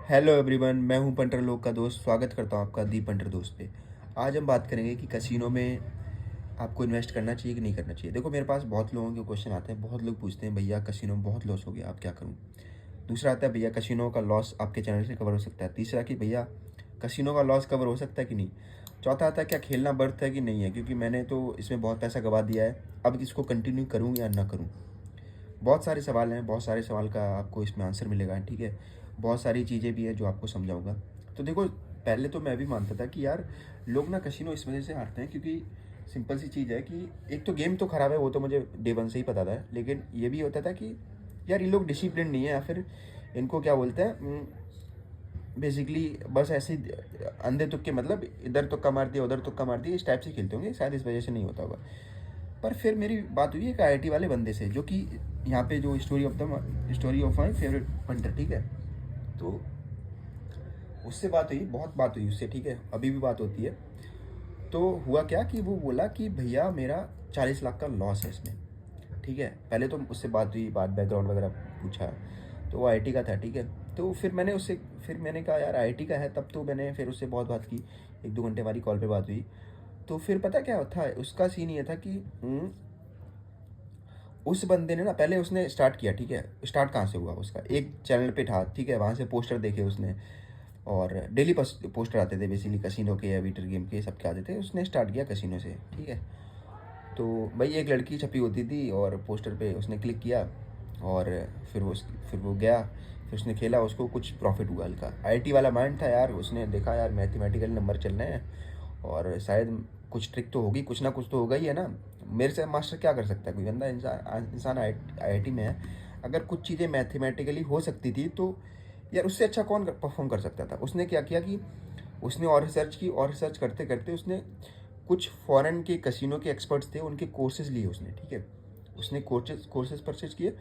Hello everyone, मैं हूं punter लोग का दोस्त। स्वागत करता हूं आपका दी पंटर दोस्त पे। आज हम बात करेंगे कि कसिनो में आपको इन्वेस्ट करना चाहिए कि नहीं करना चाहिए। देखो, मेरे पास बहुत लोगों के क्वेश्चन आते हैं। बहुत लोग पूछते हैं, भैया कसिनो में बहुत लॉस हो गया, आप क्या करूं। दूसरा आता है, भैया कसिनो का लॉस आपके चैनल से कवर हो सकता है। तीसरा कि भैया कसिनो का लॉस कवर हो सकता है कि नहीं। चौथा आता है, क्या खेलना बर्थ है कि नहीं है, क्योंकि मैंने तो इसमें बहुत पैसा गवा दिया है, अब इसको कंटिन्यू करूँ या ना करूँ। बहुत सारे सवाल हैं, बहुत सारे सवाल का आपको इसमें आंसर मिलेगा, ठीक है। बहुत सारी चीज़ें भी हैं जो आपको समझाऊंगा। तो देखो, पहले तो मैं भी मानता था कि यार लोग ना कसिनो इस वजह से हारते हैं क्योंकि सिंपल सी चीज़ है कि एक तो गेम तो ख़राब है, वो तो मुझे डे वन से ही पता था, लेकिन ये भी होता था कि यार ये लोग डिसिप्लिन नहीं है, या फिर इनको क्या बोलते हैं, बेसिकली बस ऐसे ही अंधे तुक्के, मतलब इधर तुक्का मार दिया उधर तुक्का मार दिया, इस टाइप से खेलते होंगे, शायद इस वजह से नहीं होता होगा। पर फिर मेरी बात हुई एक आईआईटी वाले बंदे से, जो कि यहाँ पे जो story of my favourite punter, ठीक है। तो उससे बात हुई, बहुत बात हुई उससे, ठीक है, अभी भी बात होती है। तो हुआ क्या कि वो बोला कि भैया मेरा 40 लाख का लॉस है इसमें, ठीक है। पहले तो उससे बात हुई, बात बैकग्राउंड वगैरह पूछा, तो वो आईआईटी का था, ठीक है। तो फिर मैंने कहा यार आईआईटी का है, तब तो मैंने फिर उससे बहुत बात की, 1-2 घंटे हमारी कॉल पे बात हुई। तो फिर पता क्या था, उसका सीन ये था कि उस बंदे ने ना, पहले उसने स्टार्ट किया, ठीक है। स्टार्ट कहाँ से हुआ उसका, एक चैनल पे था, ठीक है, वहाँ से पोस्टर देखे उसने, और डेली पोस्टर आते थे बेसिकली कसिनो के या वीटर गेम के, सबके आते थे। उसने स्टार्ट किया कसिनो से, ठीक है। तो भाई एक लड़की छपी होती थी और पोस्टर पे उसने क्लिक किया, और फिर वो गया, फिर उसने खेला, उसको कुछ प्रॉफिट हुआ हल्का। आईआईटी वाला माइंड था यार, उसने देखा यार मैथमेटिकल नंबर चल रहे हैं और शायद कुछ ट्रिक तो होगी, कुछ ना कुछ तो होगा ही है ना। मेरे से मास्टर क्या कर सकता है, कोई बंदा इंसान आईआईटी में है, अगर कुछ चीज़ें मैथमेटिकली हो सकती थी तो यार उससे अच्छा कौन परफॉर्म कर सकता था। उसने क्या किया कि उसने और रिसर्च की, और रिसर्च करते करते उसने कुछ फॉरेन के कसिनो के एक्सपर्ट्स थे, उनके कोर्सेज लिए उसने, ठीक है। उसने कोर्सेज परचेज किए,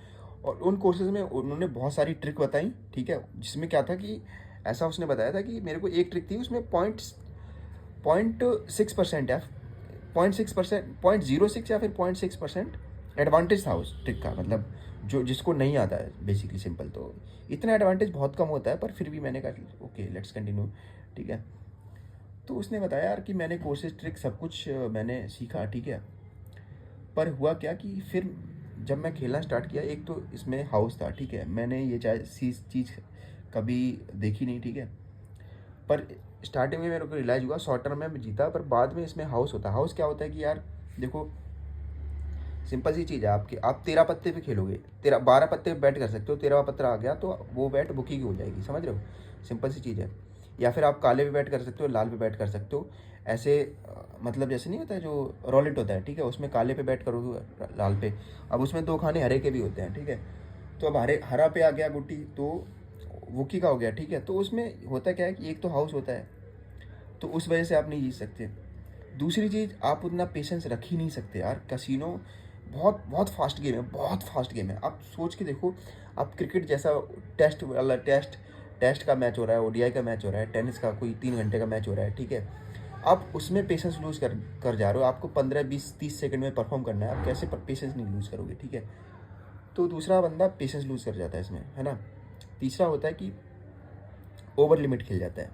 और उन कोर्सेज में उन्होंने बहुत सारी ट्रिक बताई, ठीक है। जिसमें क्या था कि ऐसा उसने बताया था कि मेरे को एक ट्रिक थी, उसमें 0.6% या 0.06 या फिर 0.6% एडवांटेज था उस ट्रिक का, मतलब जो जिसको नहीं आता है बेसिकली सिंपल, तो इतना एडवांटेज बहुत कम होता है, पर फिर भी मैंने कहा ओके लेट्स कंटिन्यू, ठीक है। तो उसने बताया यार कि मैंने कोर्सेज ट्रिक सब कुछ मैंने सीखा, ठीक है। पर हुआ क्या कि फिर जब मैं खेलना स्टार्ट किया, एक तो इसमें हाउस था, ठीक है, मैंने ये चीज़ कभी देखी नहीं, ठीक है। पर स्टार्टिंग में मेरे को रियलाइज हुआ, शॉर्ट टर्म में मैं जीता, पर बाद में इसमें हाउस होता है। हाउस क्या होता है कि यार देखो, सिंपल सी चीज़ है, आप 13 पत्ते पे खेलोगे, 12 पत्ते पे बैट कर सकते हो, 13वां पत्ता आ गया तो वो बैट बुकी की हो जाएगी, समझ रहे हो, सिंपल सी चीज़ है। या फिर आप काले पे बैट कर सकते हो, लाल पे बैट कर सकते हो, ऐसे मतलब जैसे नहीं होता है जो रॉलेट होता है, ठीक है, उसमें काले पे बैट करोगे लाल पे, अब उसमें 2 खाने हरे के भी होते हैं, ठीक है। तो अब हरा पे आ गया गुट्टी, तो वुकी का हो गया, ठीक है। तो उसमें होता क्या है कि एक तो हाउस होता है, तो उस वजह से आप नहीं जीत सकते। दूसरी चीज़, आप उतना पेशेंस रख ही नहीं सकते यार। कैसीनो बहुत बहुत फास्ट गेम है, बहुत फास्ट गेम है। आप सोच के देखो, आप क्रिकेट जैसा टेस्ट वाला टेस्ट का मैच हो रहा है, ओडीआई का मैच हो रहा है, टेनिस का कोई 3 घंटे का मैच हो रहा है, ठीक है। आप उसमें पेशेंस लूज़ कर जा रहे हो, आपको 15-20-30 सेकंड में परफॉर्म करना है, आप कैसे पेशेंस नहीं लूज़ करोगे, ठीक है। तो दूसरा बंदा पेशेंस लूज़ कर जाता है इसमें, है ना। तीसरा होता है कि ओवर लिमिट खेल जाता है।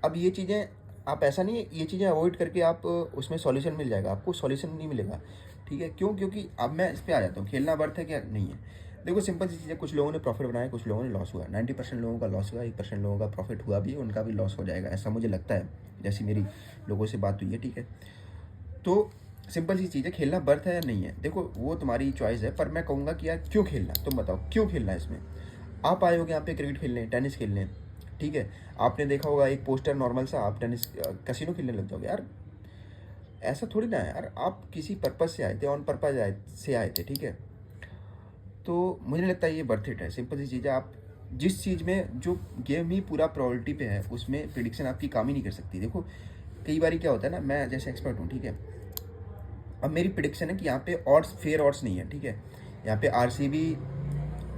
अब ये चीज़ें, आप ऐसा नहीं है, ये चीज़ें अवॉइड करके आप उसमें सॉल्यूशन मिल जाएगा, आपको सॉल्यूशन नहीं मिलेगा, ठीक है। क्यों? क्योंकि अब मैं इस पे आ जाता हूँ, खेलना वर्थ है क्या नहीं है। देखो सिंपल सी चीज़ है, कुछ लोगों ने प्रॉफिट बनाया, कुछ लोगों ने लॉस हुआ। 90% लोगों का लॉस हुआ, 1% लोगों का प्रॉफिट हुआ भी, उनका भी लॉस हो जाएगा, ऐसा मुझे लगता है, जैसी मेरी लोगों से बात हुई है, ठीक है। तो सिंपल सी चीज़ है, खेलना बर्थ है या नहीं है, देखो वो तुम्हारी चॉइस है, पर मैं कहूँगा कि यार क्यों खेलना, तुम बताओ क्यों खेलना है इसमें। आप आए होगे यहाँ पे क्रिकेट खेलने, टेनिस खेलने, ठीक है। आपने देखा होगा एक पोस्टर नॉर्मल सा, आप टेनिस कैसीनो खेलने लग जाओगे यार। ऐसा थोड़ी ना है यार, आप किसी पर्पज़ से आए थे, ऑन पर्पज़ से आए थे, ठीक है। तो मुझे नहीं लगता ये वर्थ इट है। सिंपल सी चीज़ है, आप जिस चीज़ में जो गेम ही पूरा प्रायोरिटी पे है, उसमें प्रिडिक्शन आपकी काम ही नहीं कर सकती। देखो कई बार क्या होता है ना, मैं जैसे एक्सपर्ट हूँ, ठीक है। अब मेरी प्रिडिक्शन है कि यहाँ पे ऑड्स फेयर ऑड्स नहीं है, ठीक है। यहाँ पे आरसीबी,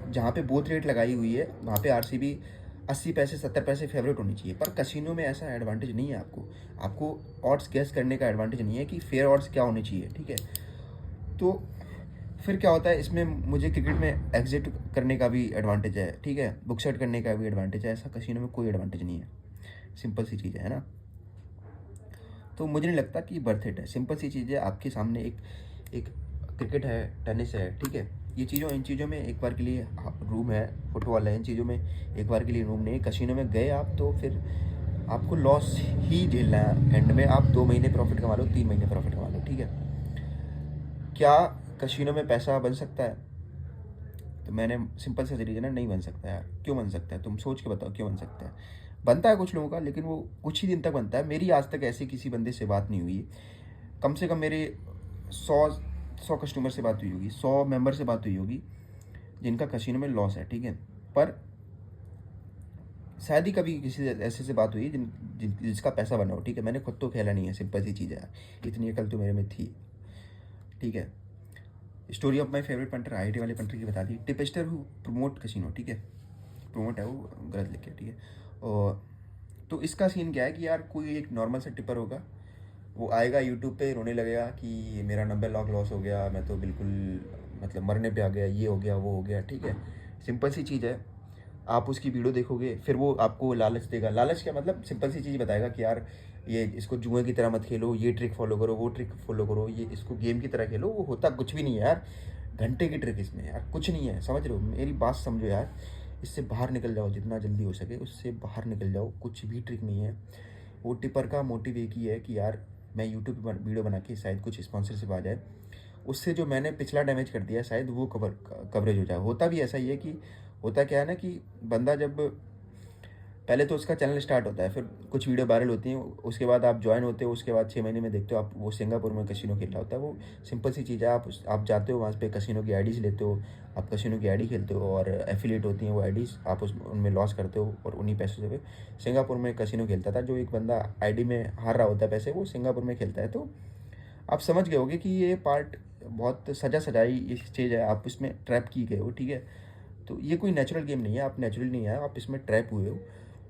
जहाँ पे बोथ रेट लगाई हुई है, वहाँ पे आरसीबी 80 पैसे 70 पैसे फेवरेट होनी चाहिए, पर कसिनो में ऐसा एडवांटेज नहीं है आपको। ऑड्स गेस करने का एडवांटेज नहीं है कि फेयर ऑड्स क्या होने चाहिए, ठीक है। तो फिर क्या होता है इसमें, मुझे क्रिकेट में एग्जिट करने का भी एडवांटेज है, ठीक है, बुक सेट करने का भी एडवांटेज है। ऐसा कसिनो में कोई एडवांटेज नहीं है, सिंपल सी चीज़ है ना। तो मुझे नहीं लगता कि वर्थ इट है। सिंपल सी चीज़ है, आपके सामने एक एक क्रिकेट है, टेनिस है, ठीक है, ये चीज़ों इन चीज़ों में एक बार के लिए रूम है, फुटबॉल है, इन चीज़ों में एक बार के लिए रूम नहीं। कसिनो में गए आप तो फिर आपको लॉस ही झेलना है। एंड में आप 2 महीने प्रॉफिट कमा लो, 3 महीने प्रॉफिट कमा लो, ठीक है। क्या कसिनो में पैसा बन सकता है? तो मैंने सिंपल सा रीज़न है, नहीं बन सकता यार। क्यों बन सकता है? तुम सोच के बताओ क्यों बन सकता है। बनता है कुछ लोगों का, लेकिन वो कुछ ही दिन तक बनता है। मेरी आज तक ऐसे किसी बंदे से बात नहीं हुई, कम से कम मेरे 100 कस्टमर से बात हुई होगी, 100 मेंबर से बात हुई होगी जिनका कसिनो में लॉस है, ठीक है। पर शायद ही कभी किसी ऐसे से बात हुई जिसका पैसा बना हो, ठीक है। मैंने खुद तो खेला नहीं है, सिंपल सी चीज़ है यार, इतनी अकल तो मेरे में थी, ठीक है। Story of my favourite punter, IIT वाले पंटर की बता दी। टिपिस्टर हु प्रमोट कसिनो, ठीक है, प्रमोट है वो, गलत लिखे, ठीक है। और तो इसका सीन क्या है कि यार कोई एक नॉर्मल सा टिपर होगा, वो आएगा यूट्यूब पे रोने लगेगा कि मेरा 90 लाख लॉस हो गया, मैं तो बिल्कुल मतलब मरने पे आ गया, ये हो गया वो हो गया, ठीक है। सिंपल सी चीज़ है, आप उसकी वीडियो देखोगे, फिर वो आपको लालच देगा। लालच क्या मतलब, सिंपल सी चीज़ बताएगा कि यार ये इसको जुए की तरह मत खेलो, ये ट्रिक फॉलो करो, वो ट्रिक फॉलो करो, ये इसको गेम की तरह खेलो। वो होता कुछ भी नहीं है यार, घंटे की ट्रिक इसमें यार, कुछ नहीं है, समझ रहे हो? मेरी बात समझो यार, इससे बाहर निकल जाओ जितना जल्दी हो सके, उससे बाहर निकल जाओ, कुछ भी ट्रिक नहीं है। वो टिपर का मोटिव एक ही है कि यार मैं यूट्यूब पर वीडियो बना के शायद कुछ स्पॉन्सरशिप आ जाए, उससे जो मैंने पिछला डैमेज कर दिया शायद वो कवरेज हो जाए। होता भी ऐसा ही है कि, होता क्या है ना कि बंदा जब पहले तो उसका चैनल स्टार्ट होता है, फिर कुछ वीडियो वायरल होती हैं, उसके बाद आप ज्वाइन होते हो, उसके बाद 6 महीने में देखते हो आप वो सिंगापुर में कसिनो खेल रहा होता है। वो सिंपल सी चीज़ है, आप जाते हो वहाँ पे कसिनो की आईडीज़ लेते हो, आप कसिनो की आईडी खेलते हो और एफिलिएट होती हैं वो आईडीज़, आप उनमें लॉस करते हो और उन्हीं पैसों से सिंगापुर में कसिनो खेलता था। जो एक बंदा आईडी में हार रहा होता है पैसे, वो सिंगापुर में खेलता है। तो आप समझ गए होगे कि ये पार्ट बहुत सजा सजाई इस चीज़ है, आप इसमें ट्रैप की गए हो, ठीक है। तो ये कोई नेचुरल गेम नहीं है, आप नेचुरल नहीं है, आप इसमें ट्रैप हुए हो,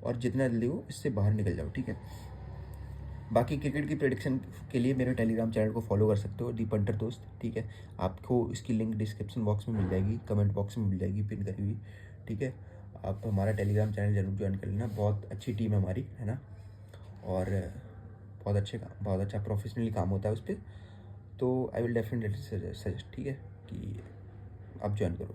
और जितना जल्दी हो इससे बाहर निकल जाओ, ठीक है। बाकी क्रिकेट की प्रेडिक्शन के लिए मेरे टेलीग्राम चैनल को फॉलो कर सकते हो, दी पंटर दोस्त, ठीक है। आपको इसकी लिंक डिस्क्रिप्शन बॉक्स में मिल जाएगी, कमेंट बॉक्स में मिल जाएगी पिन करी हुई, ठीक है। आप हमारा टेलीग्राम चैनल जरूर ज्वाइन कर लेना, बहुत अच्छी टीम है हमारी, है ना। और बहुत अच्छा प्रोफेशनली काम होता है उस पर। तो आई विल डेफिनेटली सजेस्ट, ठीक है, कि आप ज्वाइन करो।